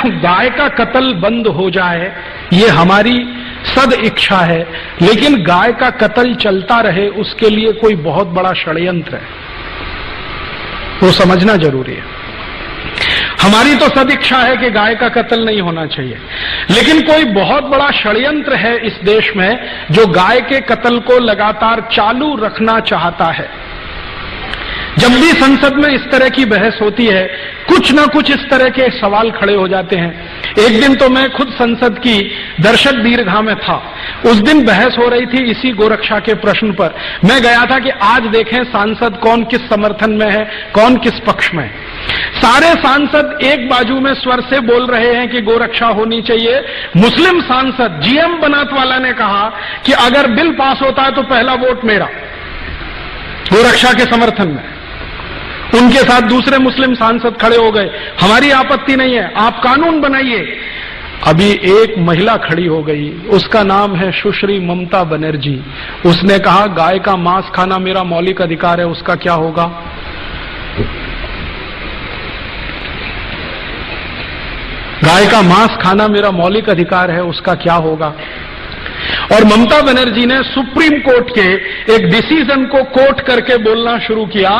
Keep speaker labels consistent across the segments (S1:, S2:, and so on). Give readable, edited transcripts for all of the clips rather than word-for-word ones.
S1: गाय का कत्ल बंद हो जाए, ये हमारी सद इच्छा है, लेकिन गाय का कत्ल चलता रहे उसके लिए कोई बहुत बड़ा षड्यंत्र है, वो समझना जरूरी है। हमारी तो सद इच्छा है कि गाय का कत्ल नहीं होना चाहिए, लेकिन कोई बहुत बड़ा षड्यंत्र है इस देश में जो गाय के कत्ल को लगातार चालू रखना चाहता है। जब भी संसद में इस तरह की बहस होती है, कुछ ना कुछ इस तरह के सवाल खड़े हो जाते हैं। एक दिन तो मैं खुद संसद की दर्शक दीर्घा में था, उस दिन बहस हो रही थी इसी गोरक्षा के प्रश्न पर। मैं गया था कि आज देखें सांसद कौन किस समर्थन में है, कौन किस पक्ष में है। सारे सांसद एक बाजू में स्वर से बोल रहे हैं कि गोरक्षा होनी चाहिए। मुस्लिम सांसद जीएम बनात वाला ने कहा कि अगर बिल पास होता है तो पहला वोट मेरा, गोरक्षा के समर्थन में। उनके साथ दूसरे मुस्लिम सांसद खड़े हो गए, हमारी आपत्ति नहीं है, आप कानून बनाइए। अभी एक महिला खड़ी हो गई, उसका नाम है सुश्री ममता बनर्जी। उसने कहा गाय का मांस खाना मेरा मौलिक अधिकार है, उसका क्या होगा? गाय का मांस खाना मेरा मौलिक अधिकार है, उसका क्या होगा? और ममता बनर्जी ने सुप्रीम कोर्ट के एक डिसीजन को कोट करके बोलना शुरू किया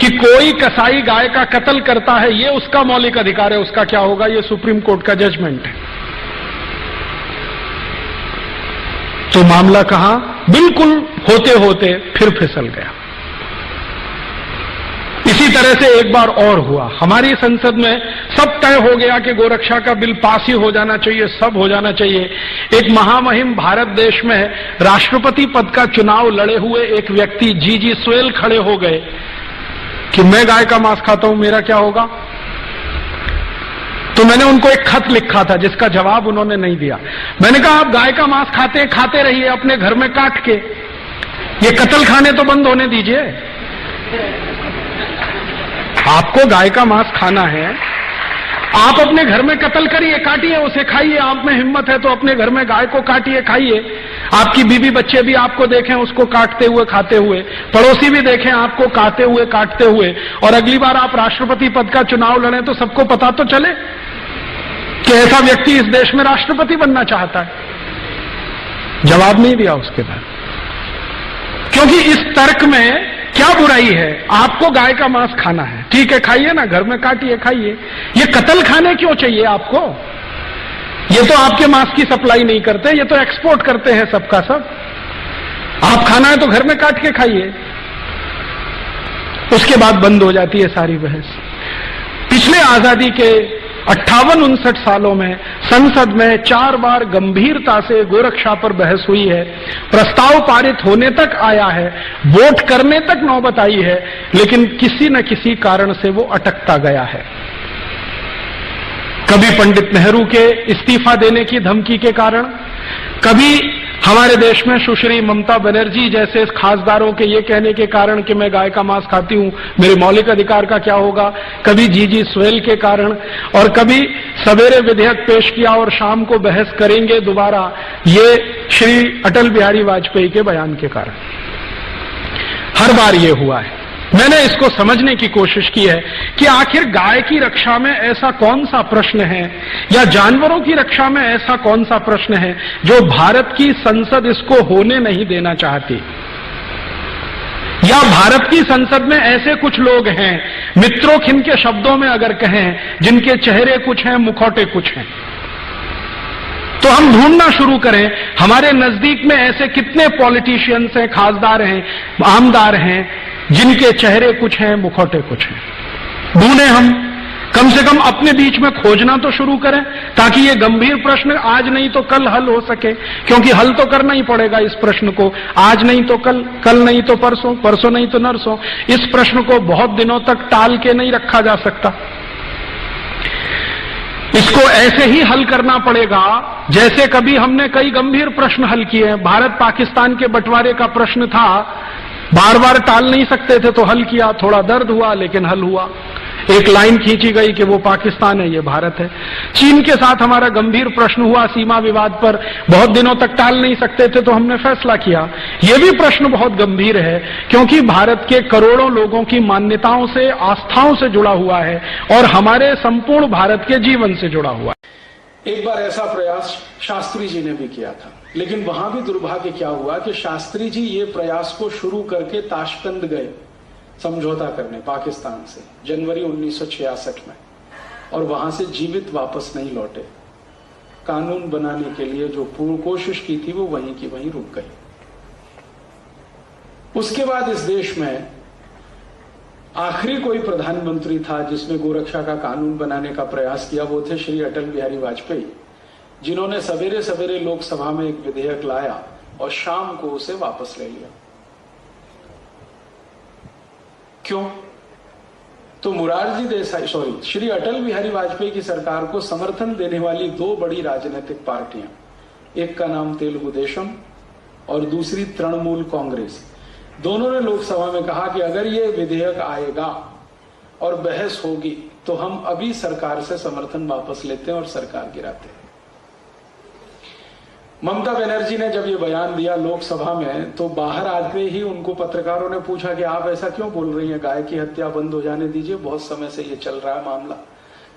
S1: कि कोई कसाई गाय का कत्ल करता है, ये उसका मौलिक अधिकार है, उसका क्या होगा? ये सुप्रीम कोर्ट का जजमेंट है। तो मामला कहां बिल्कुल होते होते फिर फिसल गया। इसी तरह से एक बार और हुआ, हमारी संसद में सब तय हो गया कि गोरक्षा का बिल पास ही हो जाना चाहिए, सब हो जाना चाहिए। एक महामहिम भारत देश में राष्ट्रपति पद का चुनाव लड़े हुए एक व्यक्ति जीजी स्वेल खड़े हो गए कि मैं गाय का मांस खाता हूं, मेरा क्या होगा? तो मैंने उनको एक खत लिखा था जिसका जवाब उन्होंने नहीं दिया। मैंने कहा आप गाय का मांस खाते रहिए अपने घर में काट के, ये कत्ल खाने तो बंद होने दीजिए। आपको गाय का मांस खाना है, आप अपने घर में कत्ल करिए, काटिए उसे, खाइए। आप में हिम्मत है तो अपने घर में गाय को काटिए, खाइए। आपकी बीवी बच्चे भी आपको देखें उसको काटते हुए, खाते हुए, पड़ोसी भी देखें आपको काटते हुए, काटते हुए, और अगली बार आप राष्ट्रपति पद का चुनाव लड़ें तो सबको पता तो चले कि ऐसा व्यक्ति इस देश में राष्ट्रपति बनना चाहता है। जवाब नहीं दिया उसके बाद, क्योंकि इस तर्क में क्या बुराई है? आपको गाय का मांस खाना है, ठीक है, खाइए ना, घर में काटिए, खाइए। ये कत्ल खाने क्यों चाहिए आपको? ये तो आपके मांस की सप्लाई नहीं करते, ये तो एक्सपोर्ट करते हैं सबका सब। आप खाना है तो घर में काट के खाइए। उसके बाद बंद हो जाती है सारी बहस। पिछले आजादी के 58-59 सालों में संसद में 4 बार गंभीरता से गोरक्षा पर बहस हुई है, प्रस्ताव पारित होने तक आया है, वोट करने तक नौबत आई है, लेकिन किसी न किसी कारण से वो अटकता गया है। कभी पंडित नेहरू के इस्तीफा देने की धमकी के कारण, कभी हमारे देश में सुश्री ममता बनर्जी जैसे खासदारों के ये कहने के कारण कि मैं गाय का मांस खाती हूं, मेरे मौलिक अधिकार का क्या होगा, कभी जीजी स्वेल के कारण, और कभी सवेरे विधेयक पेश किया और शाम को बहस करेंगे दोबारा, ये श्री अटल बिहारी वाजपेयी के बयान के कारण। हर बार ये हुआ है। मैंने इसको समझने की कोशिश की है कि आखिर गाय की रक्षा में ऐसा कौन सा प्रश्न है, या जानवरों की रक्षा में ऐसा कौन सा प्रश्न है जो भारत की संसद इसको होने नहीं देना चाहती, या भारत की संसद में ऐसे कुछ लोग हैं, मित्रों-खिन के शब्दों में अगर कहें, जिनके चेहरे कुछ हैं, मुखौटे कुछ हैं। तो हम ढूंढना शुरू करें हमारे नजदीक में ऐसे कितने पॉलिटिशियंस हैं, खासदार हैं, आमदार हैं, जिनके चेहरे कुछ हैं, मुखौटे कुछ हैं। ढूंढें हम, कम से कम अपने बीच में खोजना तो शुरू करें, ताकि ये गंभीर प्रश्न आज नहीं तो कल हल हो सके, क्योंकि हल तो करना ही पड़ेगा इस प्रश्न को। आज नहीं तो कल, कल नहीं तो परसों, परसों नहीं तो नरसों। इस प्रश्न को बहुत दिनों तक टाल के नहीं रखा जा सकता। इसको ऐसे ही हल करना पड़ेगा जैसे कभी हमने कई गंभीर प्रश्न हल किए। भारत पाकिस्तान के बंटवारे का प्रश्न था, बार बार टाल नहीं सकते थे तो हल किया, थोड़ा दर्द हुआ लेकिन हल हुआ। एक लाइन खींची गई कि वो पाकिस्तान है, ये भारत है। चीन के साथ हमारा गंभीर प्रश्न हुआ सीमा विवाद पर, बहुत दिनों तक टाल नहीं सकते थे तो हमने फैसला किया। ये भी प्रश्न बहुत गंभीर है क्योंकि भारत के करोड़ों लोगों की मान्यताओं से, आस्थाओं से जुड़ा हुआ है और हमारे संपूर्ण भारत के जीवन से जुड़ा हुआ है।
S2: एक बार ऐसा प्रयास शास्त्री जी ने भी किया था, लेकिन वहां भी दुर्भाग्य क्या हुआ कि शास्त्री जी ये प्रयास को शुरू करके ताशकंद गए समझौता करने पाकिस्तान से जनवरी 1966 में, और वहां से जीवित वापस नहीं लौटे। कानून बनाने के लिए जो पूर्ण कोशिश की थी वो वहीं की वहीं रुक गई। उसके बाद इस देश में आखिरी कोई प्रधानमंत्री था जिसने गोरक्षा का कानून बनाने का प्रयास किया, वो थे श्री अटल बिहारी वाजपेयी, जिन्होंने सवेरे सवेरे लोकसभा में एक विधेयक लाया और शाम को उसे वापस ले लिया। क्यों? तो श्री अटल बिहारी वाजपेयी की सरकार को समर्थन देने वाली दो बड़ी राजनीतिक पार्टियां, एक का नाम तेलुगु देशम और दूसरी तृणमूल कांग्रेस, दोनों ने लोकसभा में कहा कि अगर ये विधेयक आएगा और बहस होगी तो हम अभी सरकार से समर्थन वापस लेते हैं और सरकार गिराते हैं। ममता बनर्जी ने जब ये बयान दिया लोकसभा में तो बाहर आते ही उनको पत्रकारों ने पूछा कि आप ऐसा क्यों बोल रही हैं, गाय की हत्या बंद हो जाने दीजिए, बहुत समय से ये चल रहा है मामला।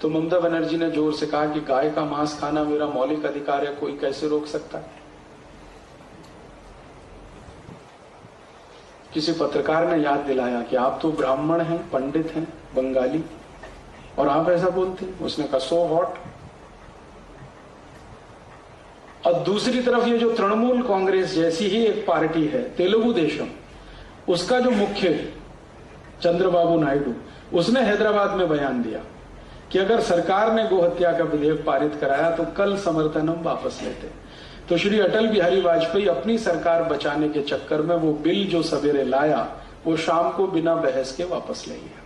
S2: तो ममता बनर्जी ने जोर से कहा कि गाय का मांस खाना मेरा मौलिक अधिकार है, कोई कैसे रोक सकता है। किसी पत्रकार ने याद दिलाया कि आप तो ब्राह्मण हैं, पंडित हैं, बंगाली, और आप ऐसा बोलते हैं। उसने कहा सो व्हाट। और दूसरी तरफ ये जो तृणमूल कांग्रेस जैसी ही एक पार्टी है तेलुगु देशम, उसका जो मुख्य चंद्रबाबू नायडू, उसने हैदराबाद में बयान दिया कि अगर सरकार ने गोहत्या का विधेयक पारित कराया तो कल समर्थन हम वापस लेते। तो श्री अटल बिहारी वाजपेयी अपनी सरकार बचाने के चक्कर में वो बिल जो सवेरे लाया वो शाम को बिना बहस के वापस ले गया।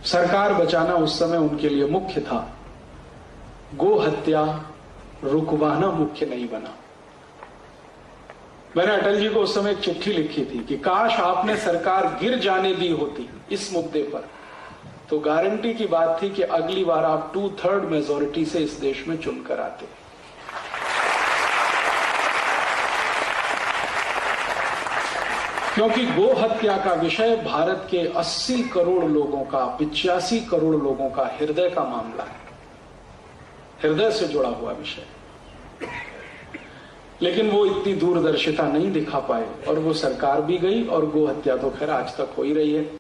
S2: सरकार बचाना उस समय उनके लिए मुख्य था, गो हत्या रुकवाना मुख्य नहीं बना। मैंने अटल जी को उस समय एक चिट्ठी लिखी थी कि काश आपने सरकार गिर जाने दी होती इस मुद्दे पर, तो गारंटी की बात थी कि अगली बार आप 2/3 मेजोरिटी से इस देश में चुनकर आते। क्योंकि गो हत्या का विषय भारत के 80 करोड़ लोगों का, 85 करोड़ लोगों का हृदय का मामला है, हृदय से जुड़ा हुआ विषय। लेकिन वो इतनी दूरदर्शिता नहीं दिखा पाए और वो सरकार भी गई और गो हत्या तो खैर आज तक हो ही रही है।